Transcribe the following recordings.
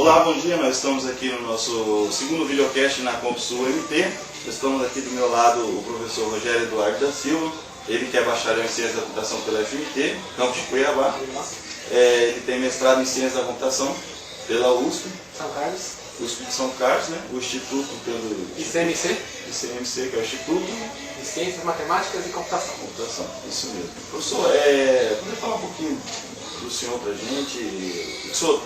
Olá, bom dia, nós estamos aqui no nosso segundo videocast na CompSul MT. Estamos aqui do meu lado o professor Rogério Eduardo da Silva, ele que é bacharel em Ciência da Computação pela FMT, campus de Cuiabá. Ele tem mestrado em Ciência da Computação pela USP. São Carlos. USP de São Carlos, né? O Instituto pelo... ICMC, que é o Instituto de Ciências Matemáticas e Computação. Isso mesmo. Professor, poderia falar um pouquinho do senhor pra gente? O senhor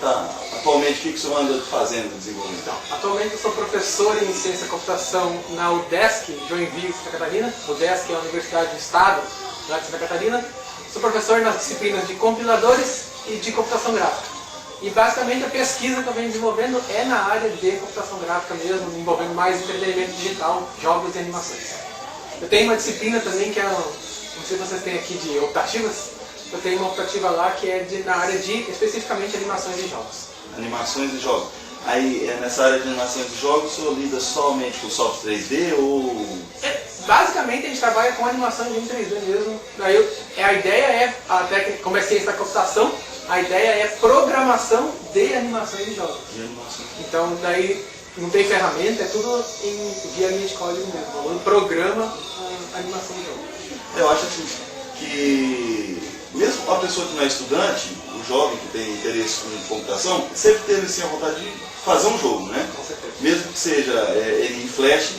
atualmente, o que o senhor anda fazendo, desenvolvendo? Então, atualmente eu sou professor em Ciência da Computação na UDESC, Joinville, Santa Catarina. UDESC é a Universidade do Estado lá de Santa Catarina. Sou professor nas disciplinas de compiladores e de computação gráfica. E basicamente a pesquisa que eu venho desenvolvendo é na área de computação gráfica mesmo, envolvendo mais entretenimento digital, jogos e animações. Eu tenho uma disciplina também que é, não sei se vocês têm aqui de optativas, eu tenho uma optativa lá que é na área de, especificamente, animações de jogos. Animações de jogos. Aí, nessa área de animações de jogos, o senhor lida somente com software 3D ou... Basicamente a gente trabalha com animações em 3D mesmo. A ideia é, até como é ciência da computação, a ideia é programação de animações de jogos. Então daí não tem ferramenta, é tudo via linha de código mesmo. O programa a animação de jogos. Eu acho assim que mesmo a pessoa que não é estudante, o jovem que tem interesse em computação, sempre teve assim, a vontade de fazer um jogo, né? Com certeza. Mesmo que seja ele em Flash,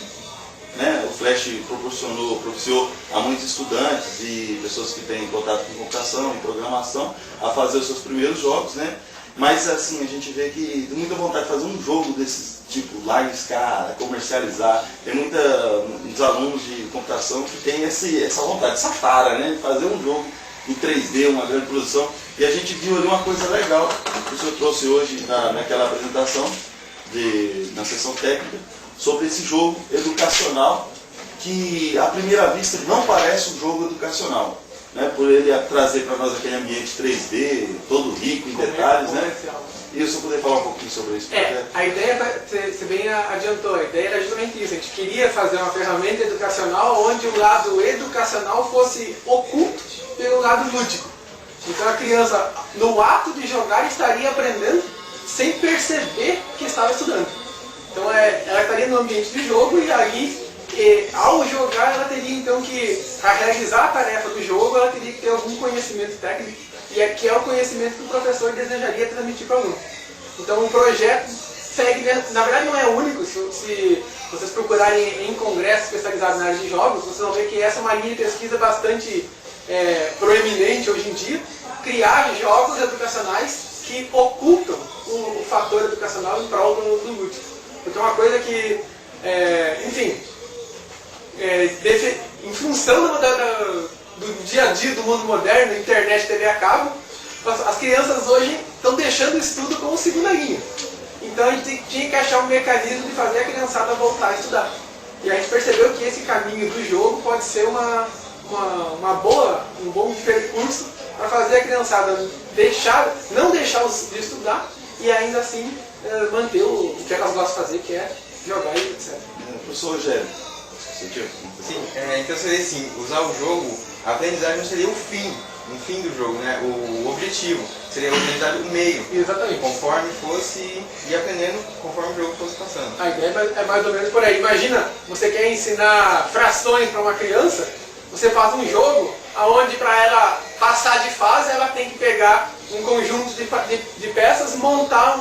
né? O Flash propiciou a muitos estudantes e pessoas que têm contato com computação e programação a fazer os seus primeiros jogos, né? Mas assim, a gente vê que tem muita vontade de fazer um jogo desse tipo, larga escala, comercializar. Tem muitos alunos de computação que têm essa vontade, essa tara, né? De fazer um jogo em 3D, uma grande produção. E a gente viu ali uma coisa legal que o senhor trouxe hoje naquela apresentação, na sessão técnica, sobre esse jogo educacional, que à primeira vista não parece um jogo educacional, né? Por ele trazer para nós aquele ambiente 3D, todo rico em detalhes, né? E o senhor poder falar um pouquinho sobre isso? A ideia, você bem adiantou, a ideia era justamente isso. A gente queria fazer uma ferramenta educacional onde o lado educacional fosse oculto pelo lado lúdico. Então a criança, no ato de jogar, estaria aprendendo sem perceber que estava estudando. Então ela estaria no ambiente de jogo e aí, ao jogar, ela teria então que, para realizar a tarefa do jogo, ela teria que ter algum conhecimento técnico, e que é o conhecimento que o professor desejaria transmitir para o aluno. Então o projeto segue, na verdade não é único, se vocês procurarem em congressos especializados na área de jogos, vocês vão ver que essa é uma linha de pesquisa bastante proeminente hoje em dia, criar jogos educacionais que ocultam o fator educacional em prol do lúdico. Porque é uma coisa que, em função do dia a dia do mundo moderno, internet, TV a cabo, as crianças hoje estão deixando o estudo como segunda linha. Então a gente tinha que achar um mecanismo de fazer a criançada voltar a estudar. E a gente percebeu que esse caminho do jogo pode ser um bom percurso para fazer a criançada não deixar de estudar e ainda assim manter o que elas gostam de fazer, que é jogar e etc. Professor Rogério, sim, então seria assim, usar o jogo, a aprendizagem não seria o fim do jogo, né? O objetivo seria a aprendizagem o meio. Exatamente. Conforme fosse ir aprendendo, conforme o jogo fosse passando. A ideia é mais ou menos por aí. Imagina, você quer ensinar frações para uma criança, você faz um jogo onde para ela passar de fase, ela tem que pegar um conjunto de peças, montar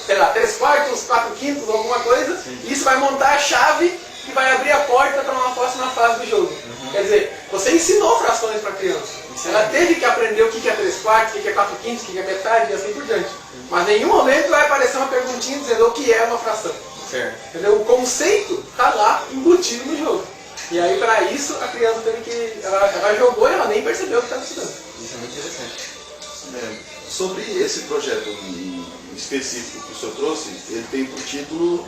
3/4, 4/5, alguma coisa. Isso vai montar a chave que vai abrir a porta para uma próxima fase do jogo. Quer dizer, você ensinou frações para a criança. Ela teve que aprender o que é 3/4, o que é 4/5, o que é metade e assim por diante. Mas em nenhum momento vai aparecer uma perguntinha dizendo o que é uma fração. Certo. Entendeu? O conceito está lá embutido no jogo. E aí, para isso, a criança teve que... Ela jogou e ela nem percebeu que estava estudando. Isso é muito interessante. Sobre esse projeto em específico que o senhor trouxe, ele tem por título...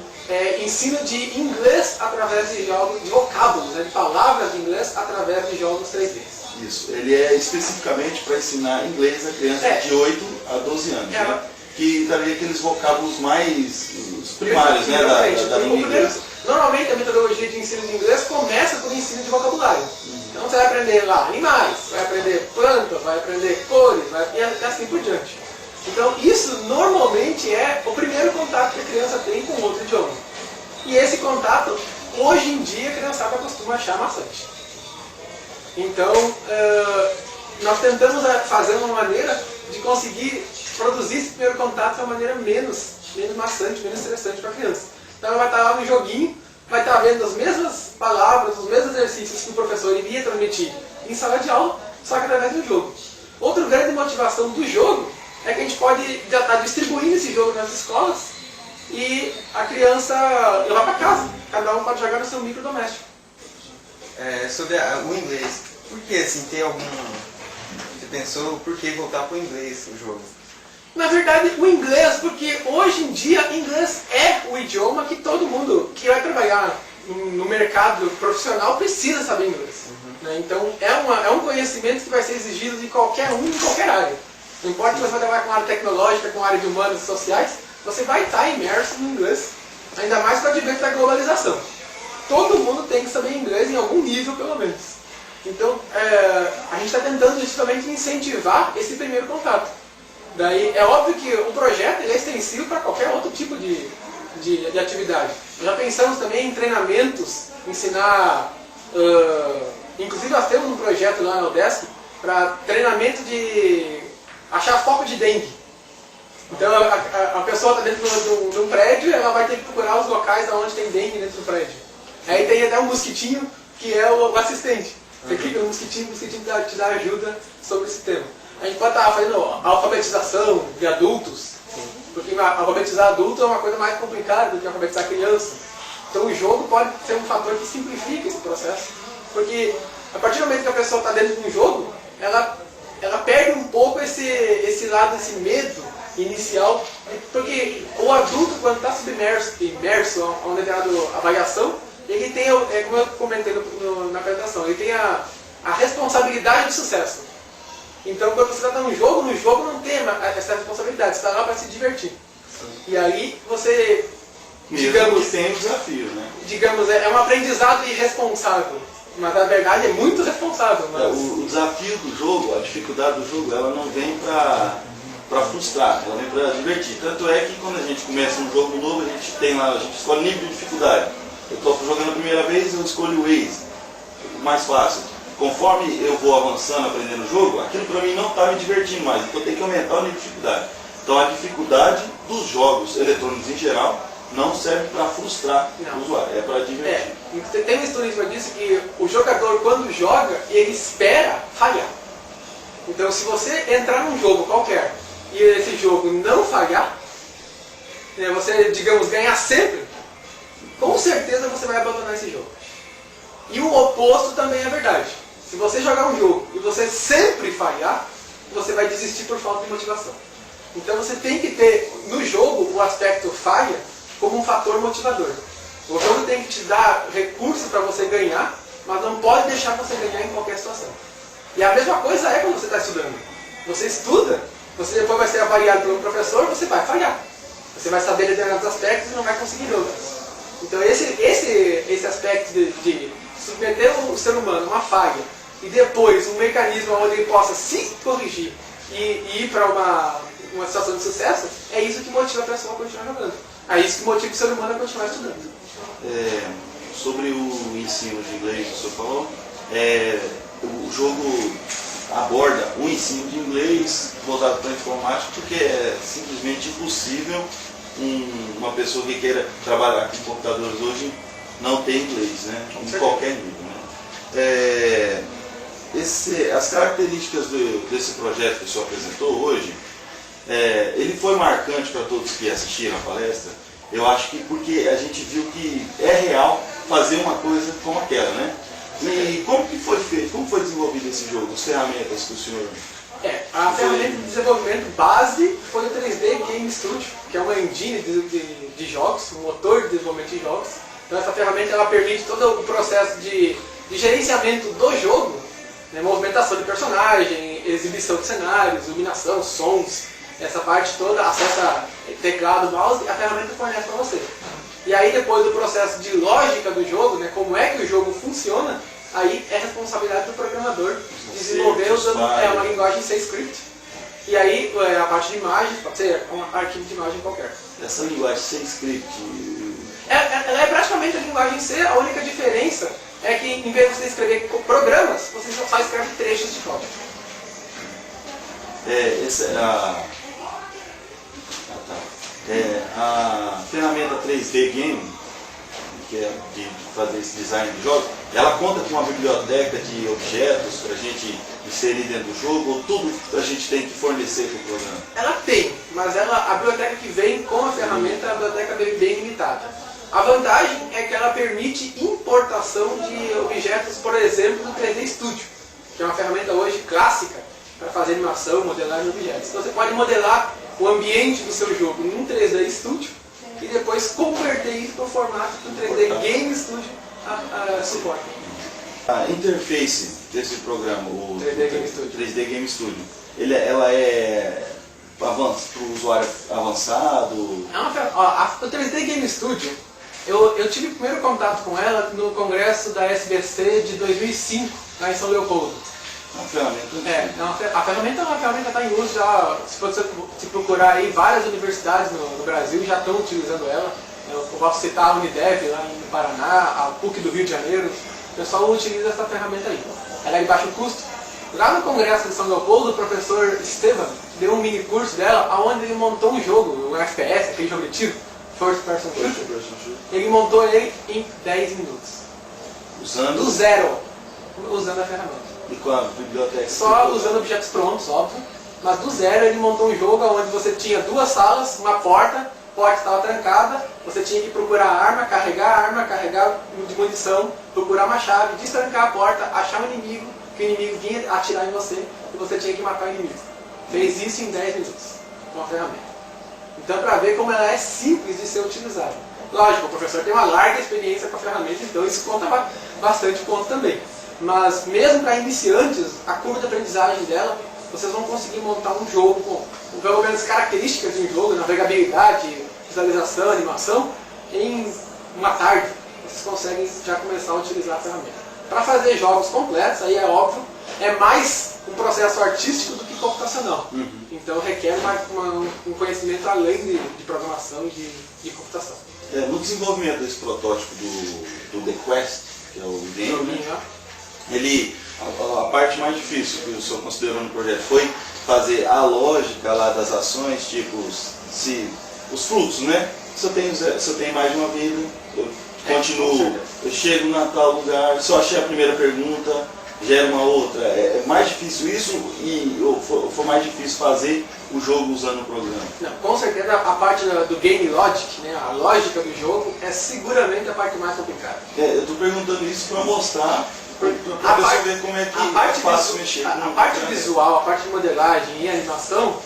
Ensino de inglês através de jogos, de vocábulos, de palavras de inglês através de jogos 3D. Isso, ele é especificamente para ensinar inglês a criança de 8 a 12 anos, né? Que daria aqueles vocábulos mais primários, né, da língua inglesa. Normalmente a metodologia de ensino de inglês começa por ensino de vocabulário. Então você vai aprender lá animais, vai aprender plantas, vai aprender cores, e assim por diante. Então isso normalmente é o primeiro contato que a criança tem com outro idioma. E esse contato, hoje em dia, a criançada costuma achar maçante. Então, nós tentamos fazer uma maneira de conseguir produzir esse primeiro contato de uma maneira menos maçante, menos estressante para a criança. Então ela vai estar lá no joguinho, vai estar vendo as mesmas palavras, os mesmos exercícios que o professor iria transmitir em sala de aula, só que através do jogo. Outra grande motivação do jogo é que a gente pode já estar distribuindo esse jogo nas escolas e a criança levar para casa. Cada um pode jogar no seu micro doméstico. Sobre o inglês, por que assim, tem algum... Você pensou por que voltar para o inglês o jogo? Na verdade, o inglês, porque hoje em dia, inglês é o idioma que todo mundo que vai trabalhar no mercado profissional precisa saber inglês. Né? Então, é um conhecimento que vai ser exigido de qualquer um, em qualquer área. Não importa se você vai trabalhar com área tecnológica, com área de humanas e sociais, você vai estar imerso no inglês, ainda mais com o advento da globalização. Todo mundo tem que saber inglês em algum nível, pelo menos. Então, a gente está tentando justamente incentivar esse primeiro contato. Daí, é óbvio que o projeto ele é extensivo para qualquer outro tipo de atividade. Já pensamos também em treinamentos, ensinar... inclusive, nós temos um projeto lá na UDESC para treinamento de achar foco de dengue. Então, a pessoa está dentro de um prédio, ela vai ter que procurar os locais onde tem dengue dentro do prédio. Aí tem até um mosquitinho, que é o assistente. Você clica no mosquitinho, o mosquitinho te dá ajuda sobre esse tema. A gente pode estar fazendo alfabetização de adultos, porque alfabetizar adulto é uma coisa mais complicada do que alfabetizar criança. Então o jogo pode ser um fator que simplifica esse processo, porque a partir do momento que a pessoa está dentro de um jogo, ela perde um pouco esse lado, esse medo inicial, porque o adulto, quando está imerso a uma determinada avaliação, ele tem, como eu comentei na apresentação, ele tem a responsabilidade de sucesso. Então, quando você está no jogo não tem essa responsabilidade, você está lá para se divertir. E aí você, digamos, que tem um desafio, né? Digamos, é um aprendizado irresponsável, mas na verdade é muito responsável. Mas... O desafio do jogo, a dificuldade do jogo, ela não vem para frustrar, ela vem para divertir. Tanto é que quando a gente começa um jogo novo, a gente tem lá, a gente escolhe nível de dificuldade. Eu estou jogando a primeira vez, eu escolho o Waze, mais fácil. Conforme eu vou avançando, aprendendo o jogo, aquilo para mim não está me divertindo mais, então eu tenho que aumentar o nível de dificuldade. Então a dificuldade dos jogos eletrônicos em geral não serve para frustrar o usuário, é para divertir. Tem um estudo que diz que o jogador, quando joga, ele espera falhar. Então se você entrar num jogo qualquer e esse jogo não falhar, você, digamos, ganhar sempre, com certeza você vai abandonar esse jogo. E o oposto também é verdade. Se você jogar um jogo e você sempre falhar, você vai desistir por falta de motivação. Então você tem que ter no jogo o aspecto falha como um fator motivador. O jogo tem que te dar recursos para você ganhar, mas não pode deixar você ganhar em qualquer situação. E a mesma coisa é quando você está estudando. Você estuda, você depois vai ser avaliado pelo professor, você vai falhar. Você vai saber determinados aspectos e não vai conseguir outros. Então esse aspecto de submeter o ser humano a uma falha e depois um mecanismo onde ele possa se corrigir e ir para uma situação de sucesso, é isso que motiva a pessoa a continuar jogando. É isso que motiva o ser humano a continuar estudando. Sobre o ensino de inglês que o senhor falou, o jogo aborda o ensino de inglês voltado para a informática, porque é simplesmente impossível uma pessoa que queira trabalhar com computadores hoje não ter inglês, né? Em qualquer nível. Né? As características desse projeto que o senhor apresentou hoje, ele foi marcante para todos que assistiram a palestra. Eu acho que porque a gente viu que é real fazer uma coisa como aquela, né? E como que foi feito, como foi desenvolvido esse jogo, as ferramentas que o senhor... A ferramenta de desenvolvimento base foi o 3D Game Studio, que é uma engine de jogos, um motor de desenvolvimento de jogos. Então essa ferramenta ela permite todo o processo de gerenciamento do jogo, né, movimentação de personagem, exibição de cenários, iluminação, sons, essa parte toda, acesso a teclado, mouse, a ferramenta fornece para você. E aí depois do processo de lógica do jogo, né, como é que o jogo funciona, aí é responsabilidade do programador desenvolver usando uma linguagem C-Script. E aí a parte de imagem pode ser um arquivo de imagem qualquer. Essa linguagem sem script. Ela é praticamente a linguagem C, a única diferença é que em vez de você escrever programas, você só escreve trechos de código. Essa é a ferramenta 3D Game, que é de fazer esse design de jogos, ela conta com uma biblioteca de objetos para a gente inserir dentro do jogo, ou tudo a gente tem que fornecer para o programa? Ela tem, mas a biblioteca que vem com a ferramenta é a biblioteca bem limitada. A vantagem é que ela permite importação de objetos, por exemplo, do 3D Studio, que é uma ferramenta hoje clássica para fazer animação, modelagem de objetos. Então você pode modelar o ambiente do seu jogo em um 3D Studio e depois converter isso para o formato que o 3D Game Studio suporta. A interface desse programa, o 3D Game Studio, ela é para o usuário avançado? O 3D Game Studio, eu tive o primeiro contato com ela no congresso da SBC de 2005, lá em São Leopoldo. Uma ferramenta a ferramenta é uma ferramenta que está em uso já. Se você procurar aí, várias universidades no Brasil já estão utilizando ela. Eu posso citar a Unidev lá no Paraná, a PUC do Rio de Janeiro. O pessoal utiliza essa ferramenta aí. Ela é de baixo custo. Lá no congresso de São Leopoldo, o professor Esteban deu um mini curso dela, onde ele montou um jogo, um FPS, aquele jogo de tiro, First Person Shooter. Ele montou ele em 10 minutos. Do zero, usando a ferramenta. E com a biblioteca? Só usando objetos prontos, óbvio. Mas do zero ele montou um jogo onde você tinha duas salas, uma porta, a porta estava trancada, você tinha que procurar arma, carregar de munição, procurar uma chave, destrancar a porta, achar um inimigo, que o inimigo vinha atirar em você e você tinha que matar o inimigo. Fez isso em 10 minutos, com a ferramenta. Então, para ver como ela é simples de ser utilizada. Lógico, o professor tem uma larga experiência com a ferramenta, então isso conta bastante ponto também. Mas mesmo para iniciantes, a curva de aprendizagem dela, vocês vão conseguir montar um jogo com pelo menos características de um jogo, navegabilidade, visualização, animação, em uma tarde. Vocês conseguem já começar a utilizar a ferramenta. Para fazer jogos completos, aí é óbvio, é mais um processo artístico do que computacional. Então requer um conhecimento além de programação e de computação. No desenvolvimento desse protótipo do The Quest, que é o game, a parte mais difícil que o senhor considerou no projeto foi fazer a lógica lá das ações, tipo, os fluxos, né? Se eu tenho mais de uma vida, eu continuo, eu chego em tal lugar, se eu achei a primeira pergunta, gera uma outra. É mais difícil isso ou foi mais difícil fazer o jogo usando o programa? Não, com certeza a parte do game logic, né, a lógica do jogo, é seguramente a parte mais complicada. Eu estou perguntando isso para mostrar, para a pessoa ver como é que é fácil mexer. A parte visual, a parte de modelagem e animação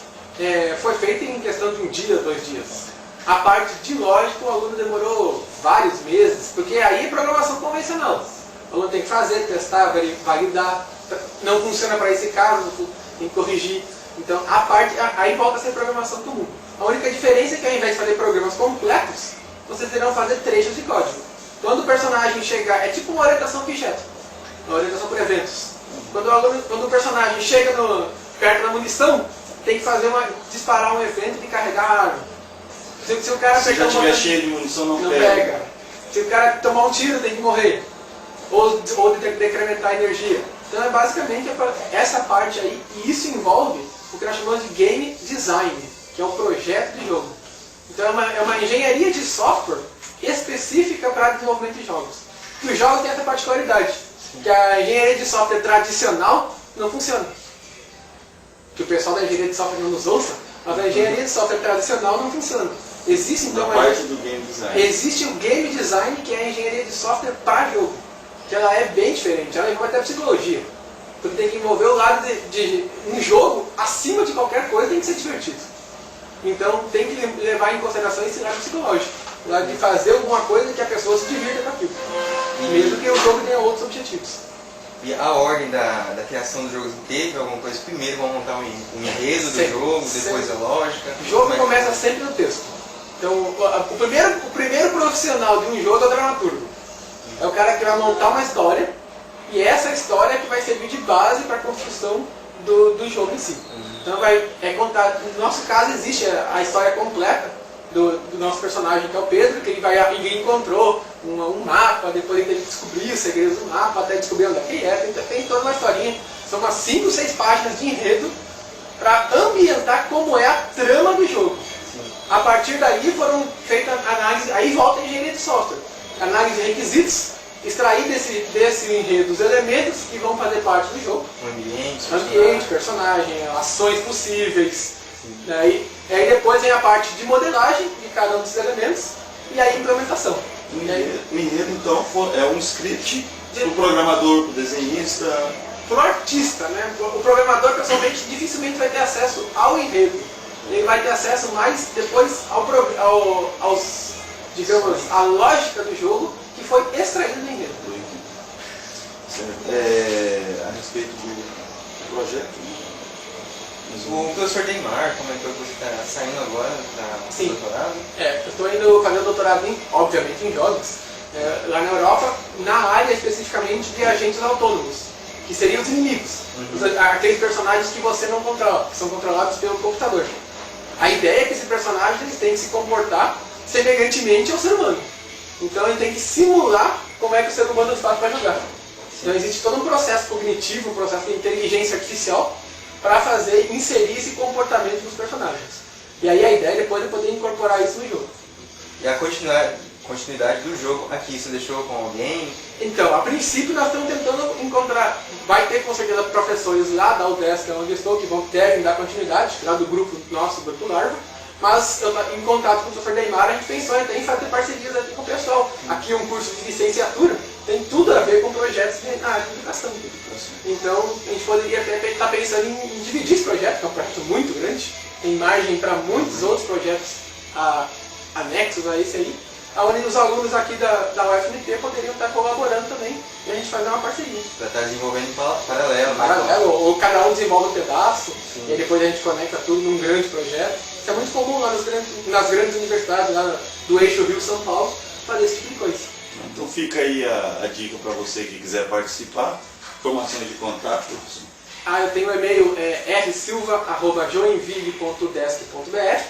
foi feita em questão de um dia, 2 dias. A parte de lógica o aluno demorou vários meses, porque aí é programação convencional. O aluno tem que fazer, testar, validar, não funciona para esse caso, tem que corrigir. Então, aí volta a ser programação comum. A única diferença é que ao invés de fazer programas completos, vocês terão que fazer trechos de código. Quando o personagem chegar, é tipo uma orientação objeto, uma orientação por eventos. Quando o personagem chega perto da munição, tem que disparar um evento de carregar a arma. Se o cara já estiver cheio de munição, não pega. Se o cara tomar um tiro, tem que morrer. Ou decrementar a energia. Então é basicamente essa parte aí, e isso envolve o que nós chamamos de game design, que é um projeto de jogo. Então é uma engenharia de software específica para desenvolvimento de jogos. E os jogos têm essa particularidade, que a engenharia de software tradicional não funciona. Que o pessoal da engenharia de software não nos ouça, mas a engenharia de software tradicional não funciona. Existe então parte do game design. Existe o game design, que é a engenharia de software para jogo, que ela é bem diferente, ela envolve até psicologia. Porque tem que envolver o lado de um jogo, acima de qualquer coisa, tem que ser divertido. Então tem que levar em consideração esse lado psicológico, o lado de fazer alguma coisa que a pessoa se divirta com aquilo, mesmo que o jogo tenha outros objetivos. E a ordem da criação do jogo teve alguma coisa? Primeiro vão montar um enredo do jogo, depois a lógica? O jogo começa sempre no texto. Então o primeiro profissional de um jogo é o dramaturgo. É o cara que vai montar uma história, e essa história que vai servir de base para a construção do jogo em si. Então é contar, no nosso caso existe a história completa do nosso personagem, que é o Pedro, que ele encontrou um mapa, depois ele teve que descobrir os segredos do mapa, até descobrir onde é que é, tem toda uma historinha, são umas 5, 6 páginas de enredo para ambientar como é a trama do jogo. A partir daí foram feitas análises, aí volta a engenharia de software, análise de requisitos, extrair desse enredo os elementos que vão fazer parte do jogo. Ambiente, personagem, ações possíveis. Aí depois vem a parte de modelagem de cada um desses elementos e a implementação. O enredo, então, é um script para o programador, para o desenhista. Para o artista, né? O programador, pessoalmente, dificilmente vai ter acesso ao enredo. Ele vai ter acesso mais depois digamos, à lógica do jogo que foi extraído do enredo. A respeito do projeto, o professor Deimar comentou que você está saindo agora para o doutorado. Eu estou indo fazer o doutorado, obviamente, em jogos, lá na Europa, na área especificamente de agentes autônomos, que seriam os inimigos, aqueles personagens que você não controla, que são controlados pelo computador. A ideia é que esse personagem tem que se comportar semelhantemente ao ser humano. Então ele tem que simular como é que o ser humano faz para jogar. Então existe todo um processo cognitivo, um processo de inteligência artificial para inserir esse comportamento nos personagens. E aí a ideia depois é poder incorporar isso no jogo. E a continuidade do jogo aqui, você deixou com alguém? Então, a princípio nós estamos tentando encontrar, vai ter com certeza professores lá da UDESC, onde eu estou, que devem dar continuidade, lá do grupo nosso, do grupo Larva. Mas em contato com o professor Deimar, a gente pensou em fazer parcerias aqui com o pessoal. Aqui um curso de licenciatura tem tudo a ver com projetos na área de educação. Então a gente poderia até estar pensando em dividir esse projeto, que é um projeto muito grande, tem margem para muitos outros projetos anexos a esse aí, onde os alunos aqui da UFMT poderiam estar colaborando também e a gente fazer uma parceria. Para estar desenvolvendo paralelo. Paralelo, ou cada um desenvolve um pedaço, e aí depois a gente conecta tudo num grande projeto. Isso é muito comum lá nas grandes universidades lá do eixo Rio-São Paulo, fazer esse tipo de coisa. Então fica aí a dica para você que quiser participar. Informações de contato, professor. Eu tenho o e-mail rsilva@joinville.desc.br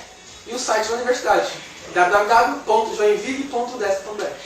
e o site da universidade www.joinville.desc.br.